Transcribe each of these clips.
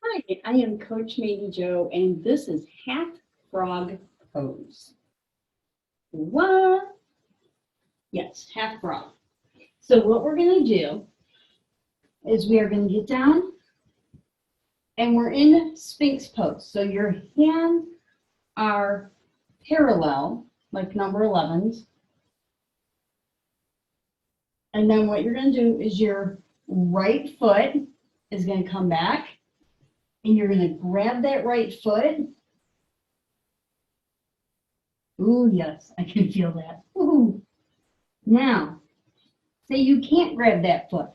Hi, I am Coach Mandy Jo, and this is half frog pose. What? Yes, half frog. So what we're going to do is we are going to get down and we're in Sphinx pose. So your hands are parallel, like number 11s. And then what you're going to do is your right foot is going to come back and you're going to grab that right foot. Ooh, yes, I can feel that. Ooh. Now, say you can't grab that foot.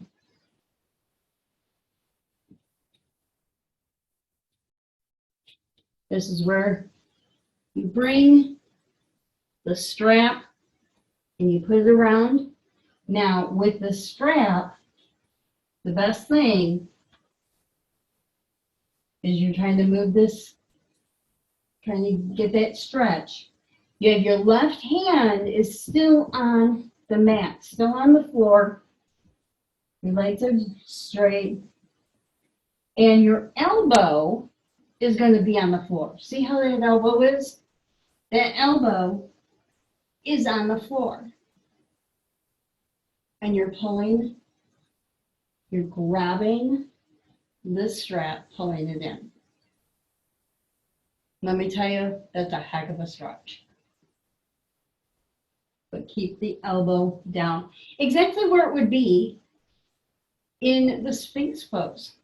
This is where you bring the strap and you put it around. Now, with the strap, the best thing is you're trying to move this, trying to get that stretch. You have your left hand is still on the mat, still on the floor. Your legs are straight. And your elbow is going to be on the floor. See how that elbow is? That elbow is on the floor. And you're pulling, you're grabbing this strap, pulling it in. Let me tell you, that's a heck of a stretch. But keep the elbow down. Exactly where it would be in the Sphinx pose.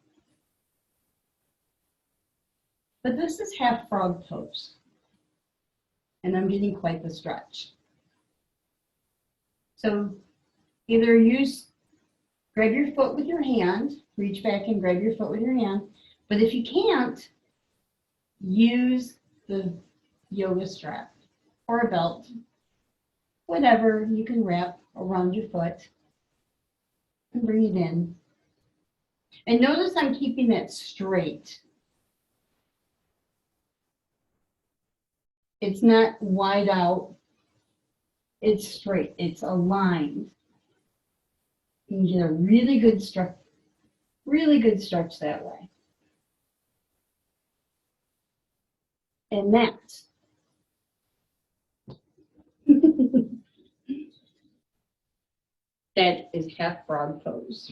But this is half frog pose. And I'm getting quite the stretch. So either grab your foot with your hand, reach back and grab your foot with your hand. But if you can't, use the yoga strap or a belt, whatever you can wrap around your foot and bring it in. And notice I'm keeping that straight. It's not wide out. It's straight. It's aligned. You can get a really good stretch that way. And that that is half frog pose.